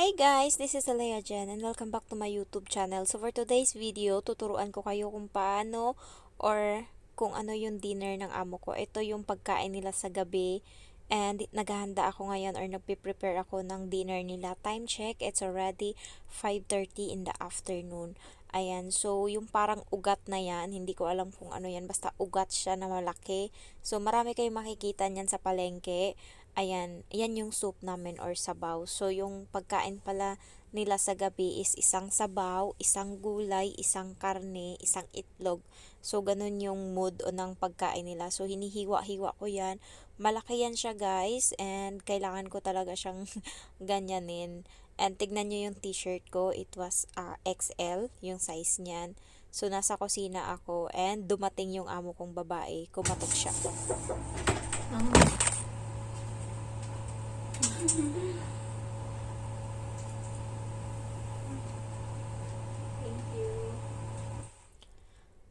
Hi guys, this is Alea Jen and welcome back to my YouTube channel. So for today's video, tuturuan ko kayo kung paano or kung ano yung dinner ng amo ko. Ito yung pagkain nila sa gabi and naghahanda ako ngayon or nagpe-prepare ako ng dinner nila. Time check, it's already 5:30 in the afternoon. Ayan, so yung parang ugat na yan, hindi ko alam kung ano yan, basta ugat siya na malaki. So marami kayong makikita niyan sa palengke. Ayan, yan yung soup namin or sabaw. So, yung pagkain pala nila sa gabi is isang sabaw, isang gulay, isang karne, isang itlog. So, ganun yung mood o ng pagkain nila. So, hinihiwa-hiwa ko yan. Malaki yan siya guys and kailangan ko talaga siyang ganyanin. And tignan nyo yung t-shirt ko. It was XL, yung size niyan. So, nasa kusina ako and dumating yung amo kong babae. Kumatok siya.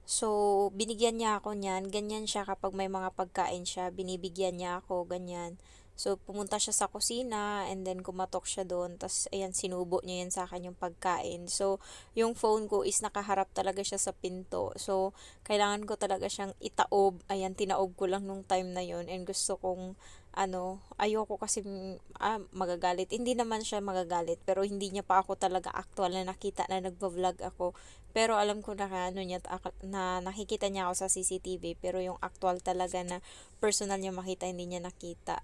So, binigyan niya ako niyan. Ganyan siya kapag may mga pagkain siya. Binibigyan niya ako, ganyan. So, pumunta siya sa kusina and then kumatok siya doon. Tapos, ayan, sinubo niya yan sa akin yung pagkain. So, yung phone ko is nakaharap talaga siya sa pinto. So, kailangan ko talaga siyang itaob. Ayan, tinaob ko lang nung time na yon and gusto kong ayoko kasi magagalit. Hindi naman siya magagalit, pero hindi niya pa ako talaga actual na nakita na nagva-vlog ako. Pero alam ko na niya, na nakikita niya ako sa CCTV, pero yung actual talaga na personal niya makita, hindi niya nakita.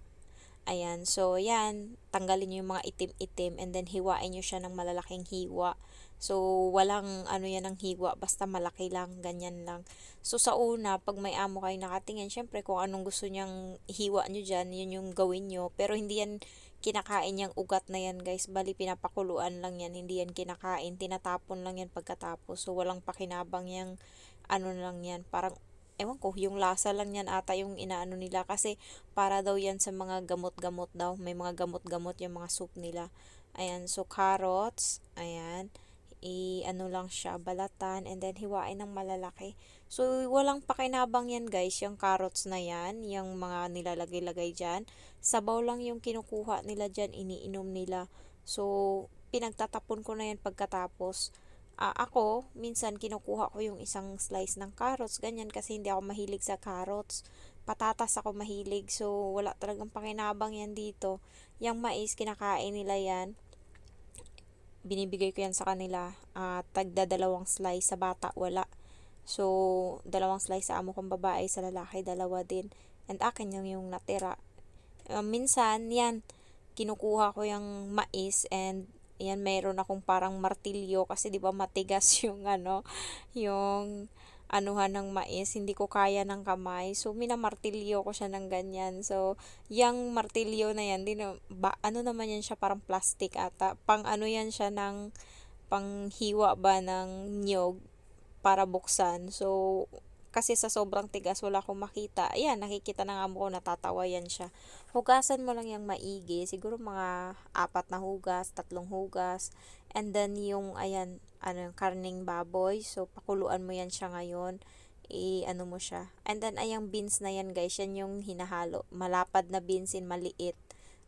Ayan, so yan, tanggalin niyo yung mga itim-itim and then hiwain niyo siya ng malalaking hiwa. So, walang ano yan ng hiwa, basta malaki lang, ganyan lang. So, sa una, pag may amo kayo nakatingin, syempre kung anong gusto niyang hiwa niyo dyan, yun yung gawin niyo. Pero hindi yan kinakain yung ugat na yan guys, bali pinapakuluan lang yan, hindi yan kinakain, tinatapon lang yan pagkatapos. So, walang pakinabang yung ano lang yan, parang ewan ko, yung lasa lang yan ata yung inaano nila kasi para daw yan sa mga gamot-gamot daw. May mga gamot-gamot yung mga soup nila. Ayan, so carrots, ayan, ano lang siya, balatan, and then hiwain ng malalaki. So, walang pakinabang yan guys, yung carrots na yan, yung mga nilalagay-lagay dyan. Sabaw lang yung kinukuha nila dyan, iniinom nila. So, pinagtatapon ko na yan pagkatapos. Ako, minsan kinukuha ko yung isang slice ng carrots, ganyan, kasi hindi ako mahilig sa carrots. Patatas ako mahilig, so wala talagang pakinabang yan dito. Yung mais, kinakain nila yan. Binibigay ko yan sa kanila. Tagda dalawang slice, sa bata wala. So, dalawang slice sa amo kong babae, sa lalaki dalawa din. And akin yung natira. Minsan, yan, kinukuha ko yung mais and yan meron akong parang martilyo kasi 'di ba matigas yung yung anuhan ng mais, hindi ko kaya ng kamay. So minamartilyo ko siya ng ganyan. So yung martilyo na yan, ano naman yan siya, parang plastic ata. Pang ano yan siya ng panghiwa ba ng nyog para buksan. So kasi sa sobrang tigas wala akong makita. Ayan, nakikita ng amo ko, natatawa yan siya. Hugasan mo lang yung maigi, siguro mga 4 na hugas, 3 hugas. And then yung ayan, yung karning baboy. So pakuluan mo yan siya ngayon. Ano mo siya. And then ayang beans na yan guys, yan yung hinahalo. Malapad na beans in maliit.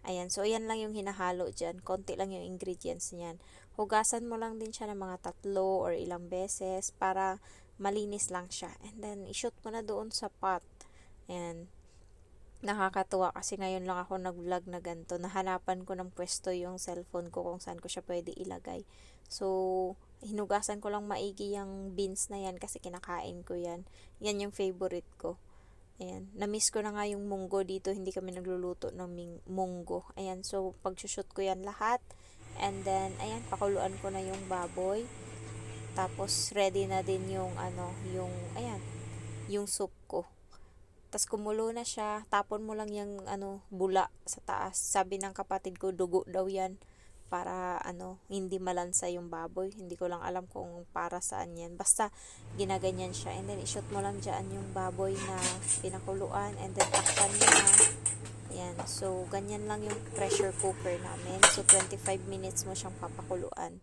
Ayan, so ayan lang yung hinahalo dyan. Konti lang yung ingredients niyan. Hugasan mo lang din siya ng mga 3 or ilang beses para malinis lang siya. And then, i-shoot mo na doon sa pot. And, nakakatuwa kasi ngayon lang ako nag-vlog na ganito. Nahanapan ko ng pwesto yung cellphone ko kung saan ko siya pwede ilagay. So, hinugasan ko lang maigi yung beans na yan kasi kinakain ko yan. Yan yung favorite ko. Ayan. Na-miss ko na nga yung munggo dito. Hindi kami nagluluto ng munggo. Ayan. So, pag-shoot ko yan lahat. And then, ayan, pakuluan ko na yung baboy. Tapos, ready na din yung, ayan, yung soup ko. Tapos, kumulo na siya. Tapon mo lang yung, bula sa taas. Sabi ng kapatid ko, dugo daw yan. Para, hindi malansa yung baboy. Hindi ko lang alam kung para saan yan. Basta, ginaganyan siya. And then, i-shoot mo lang dyan yung baboy na pinakuluan. And then, takpan mo na. Ayan. So, ganyan lang yung pressure cooker namin. So, 25 minutes mo siyang papakuluan.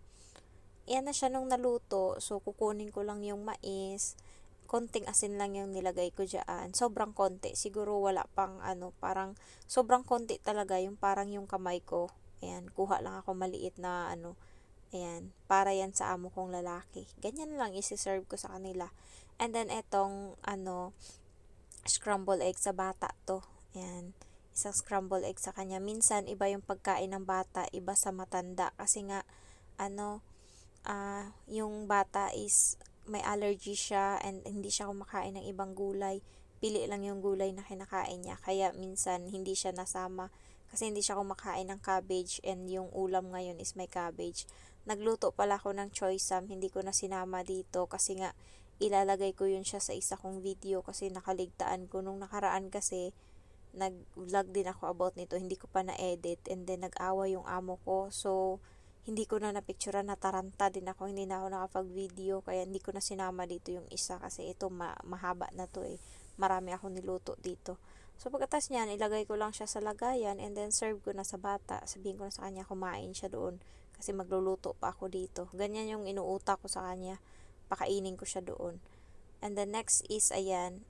Yan na siya nung naluto. So, kukunin ko lang yung mais. Konting asin lang yung nilagay ko dyan. Sobrang konti. Siguro wala pang parang sobrang konti talaga. Yung parang yung kamay ko. Ayan, kuha lang ako maliit na ano, ayan, para yan sa amo kong lalaki. Ganyan lang isi-serve ko sa kanila. And then etong ano, scramble egg sa bata to. Ayan, isang scramble egg sa kanya. Minsan iba yung pagkain ng bata, iba sa matanda kasi nga ano, yung bata is may allergy siya and hindi siya kumakain ng ibang gulay. Pili lang yung gulay na kinakain niya. Kaya minsan hindi siya nasama kasi hindi siya kumakain ng cabbage and yung ulam ngayon is may cabbage. Nagluto pala ako ng choy sam, hindi ko na sinama dito kasi nga ilalagay ko yun siya sa isa kong video kasi nakaligtaan ko. Nung nakaraan kasi nag-vlog din ako about nito, hindi ko pa na-edit and then nag-awa yung amo ko. So, hindi ko na napicturean, nataranta din ako, hindi na ako nakapag-video kaya hindi ko na sinama dito yung isa kasi ito mahaba na to eh. Marami ako niluto dito. So, pagkatas niyan, ilagay ko lang siya sa lagayan and then serve ko na sa bata. Sabihin ko na sa kanya, kumain siya doon kasi magluluto pa ako dito. Ganyan yung inuutak ko sa kanya. Pakainin ko siya doon. And the next is, ayan,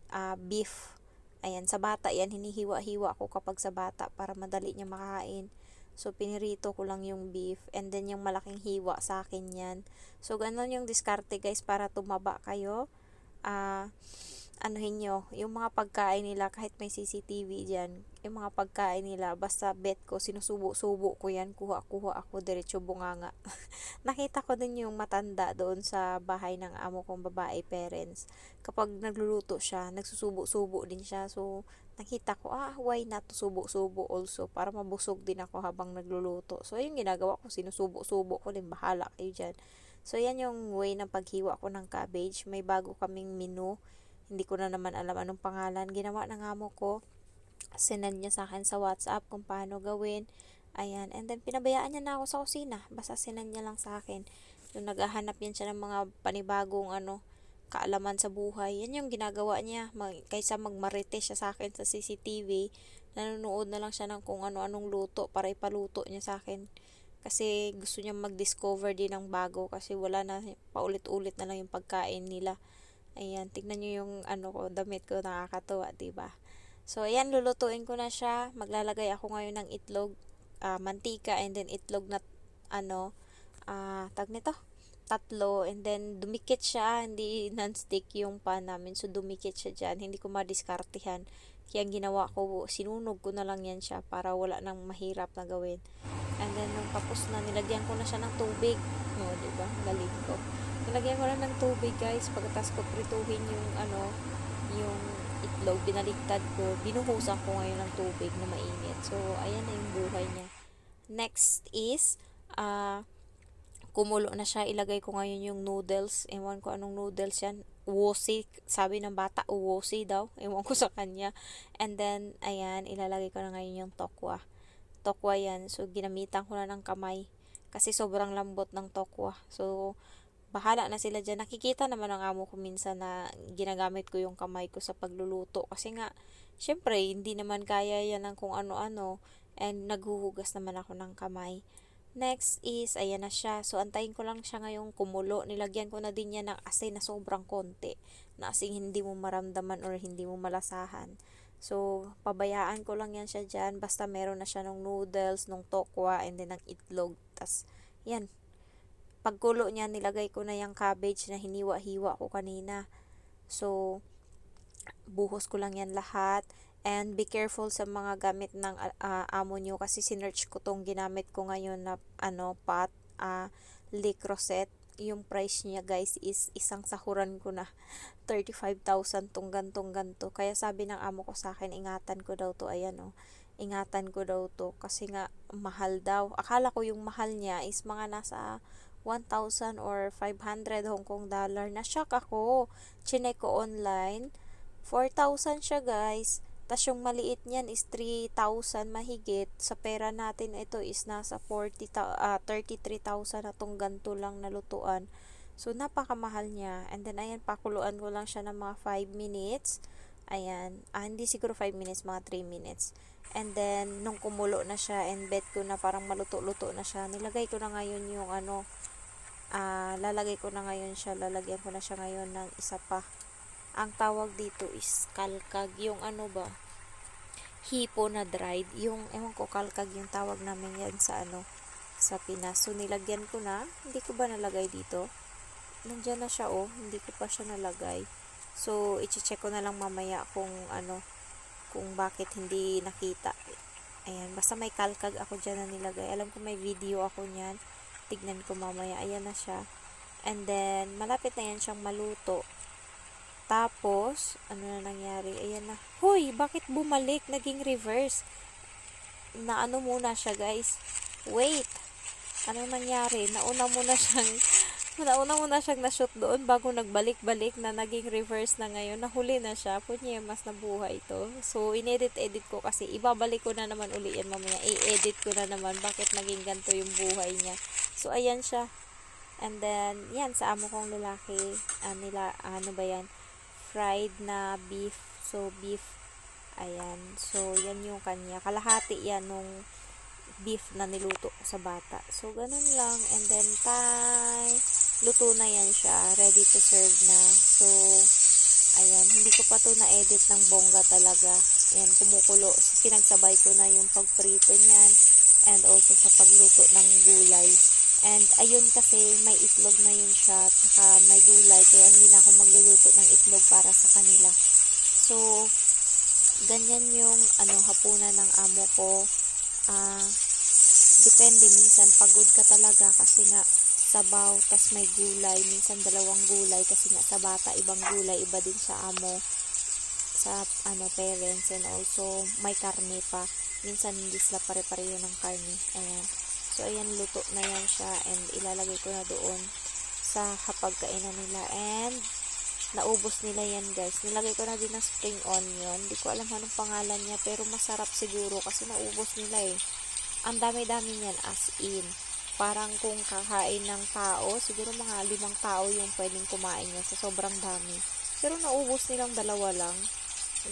beef. Ayan, sa bata yan, hinihiwa-hiwa ko kapag sa bata para madali niya makain. So, pinirito ko lang yung beef. And then, yung malaking hiwa sa akin yan. So, ganun yung diskarte guys para tumaba kayo. Anuhin nyo, yung mga pagkain nila, kahit may CCTV dyan, yung mga pagkain nila, basta bet ko, sinusubo-subo ko yan, kuha-kuha ako, diretso bunganga. Nakita ko din yung matanda doon sa bahay ng amo kong babae parents. Kapag nagluluto siya, nagsusubo-subo din siya. So, nakita ko, why not to subo-subo also? Para mabusog din ako habang nagluluto. So, yung ginagawa ko, sinusubo-subo ko din, bahala kayo dyan. So, yan yung way ng paghiwa ko ng cabbage. May bago kaming menu. Hindi ko na naman alam anong pangalan. Ginawa ng amo ko. Sinend niya sa akin sa WhatsApp kung paano gawin. Ayan. And then, pinabayaan niya na ako sa kusina. Basta sinend niya lang sa akin. So, naghahanap yan siya ng mga panibagong kaalaman sa buhay. Yan yung ginagawa niya. Kaysa magmarites siya sa akin sa CCTV, nanonood na lang siya ng kung ano-anong luto para ipaluto niya sa akin. Kasi gusto niya mag-discover din ng bago kasi wala na, paulit-ulit na lang yung pagkain nila. Ayan, tignan nyo yung damit ko, nakakatuwa, diba? So, ayan, lulutuin ko na siya. Maglalagay ako ngayon ng itlog, mantika, and then itlog na, tag nito, tatlo, and then dumikit siya, hindi non-stick yung pan namin, so dumikit siya dyan, hindi ko madiskartihan. Kaya ang ginawa ko, sinunog ko na lang yan siya para wala nang mahirap na gawin. And then, nung tapos na, nilagyan ko na siya ng tubig. O, diba? Galing ko. Nilagyan ko na ng tubig guys, pagkatapos ko prituhin yung itlog, binaliktad ko, binuhusan ko ngayon ng tubig na mainit. So, ayan na yung buhay niya. Next is, kumulo na siya, ilagay ko ngayon yung noodles. Ewan ko anong noodles yan. Uwosi, sabi ng bata, uwosi daw. Ewan ko sa kanya. And then, ayan, ilalagay ko na ngayon yung tokwa. Tokwa yan. So, ginamitan ko na ng kamay. Kasi sobrang lambot ng tokwa. So, bahala na sila dyan. Nakikita naman ng amo ko minsan na ginagamit ko yung kamay ko sa pagluluto. Kasi nga, syempre, hindi naman kaya yan ng kung ano-ano. And naghuhugas naman ako ng kamay. Next is, ayan na siya. So, antayin ko lang siya ngayong kumulo. Nilagyan ko na din yan ng asin na sobrang konti. Na asing hindi mo maramdaman or hindi mo malasahan. So, pabayaan ko lang yan siya dyan. Basta meron na siya ng noodles, ng tokwa, and then ng itlog. Tas, yan. Pagkulo niya, nilagay ko na yung cabbage na hiniwa-hiwa ko kanina. So, buhos ko lang yan lahat. And be careful sa mga gamit ng amo nyo kasi sinearch ko tong ginamit ko ngayon na pot, Le Creuset. Yung price niya guys is isang sahuran ko na 35,000 tong ganto. Kaya sabi ng amo ko sa akin, ingatan ko daw to, ayan ingatan ko daw to kasi nga mahal daw. Akala ko yung mahal niya is mga nasa 1,000 or 500 Hong Kong dollar. Na-shock ako. Chinek ko online. 4,000 siya guys. Tas yung maliit niyan is 3,000 mahigit. Sa pera natin ito is nasa 33,000 na tong ganto lang na lutuan. So, napakamahal niya. And then, ayan, pakuluan ko lang siya ng mga 5 minutes. Ayan. Hindi siguro 5 minutes, mga 3 minutes. And then, nung kumulo na siya and bet ko na parang maluto-luto na siya, nilagay ko na ngayon yung lalagay ko na ngayon siya, lalagyan ko na siya ngayon ng isa pa. Ang tawag dito is kalkag, yung hipo na dried. Yung, ewan ko, kalkag yung tawag namin yan sa sa Pinas. So, nilagyan ko na. Hindi ko ba nalagay dito? Nandyan na siya, oh. Hindi ko pa siya nalagay. So, i-check ko na lang mamaya kung bakit hindi nakita. Ayan, basta may kalkag ako dyan na nilagay. Alam ko may video ako niyan. Tignan ko mamaya. Ayan na siya. And then, malapit na yan siyang maluto. Tapos, ano na nangyari? Ayan na. Hoy, bakit bumalik? Naging reverse. Na muna siya, guys. Wait. Ano nangyari? Nauna mo na siyang na-shoot doon bago nagbalik-balik na naging reverse na ngayon. Nahuli na siya. Punya, mas nabuhay ito. So, inedit-edit ko kasi ibabalik ko na naman uli yan mamaya. I-edit ko na naman bakit naging ganito yung buhay niya. So, ayan siya. And then, yan, sa amo kong lalaki, ano ba yan? Fried na beef. So, beef. Ayan. So, yan yung kanya. Kalahati yan nung beef na niluto ko sa bata. So, ganun lang. And then, luto na yan siya. Ready to serve na. So, ayan. Hindi ko pa to na-edit ng bongga talaga. Ayan, kumukulo. So, pinagsabay ko na yung pagprito niyan. And also sa pagluto ng gulay. And, ayun kasi, may itlog na yun siya. Tsaka may gulay. Kaya hindi na ako magluluto ng itlog para sa kanila. So, ganyan yung hapunan ng amo ko. Depende, minsan pagod ka talaga kasi nga sabaw, tas may gulay, minsan dalawang gulay kasi nga sa bata ibang gulay, iba din sa amo, sa parents, and also may karne pa, minsan hindi sila pare-pareho ng karne. Ayan. So ayan, luto na yan siya and ilalagay ko na doon sa hapagkainan nila and naubos nila yan, guys. Nilagay ko na din ng spring onion. Hindi ko alam anong pangalan niya, pero masarap siguro kasi naubos nila eh. Ang dami-dami niyan, as in. Parang kung kakain ng tao, siguro mga 5 tao yung pwedeng kumain niya sa sobrang dami. Pero naubos nilang 2 lang.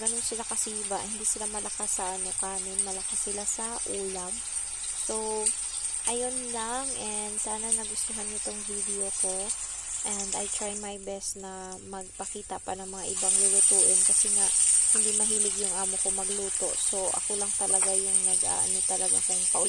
Ganun sila kasiba. Hindi sila malakas sa kanin. Malakas sila sa ulam. So, ayun lang. And sana nagustuhan niyo tong video ko. And I try my best na magpakita pa ng mga ibang lulutuin kasi nga hindi mahilig yung amo ko magluto. So, ako lang talaga yung talaga kung paulit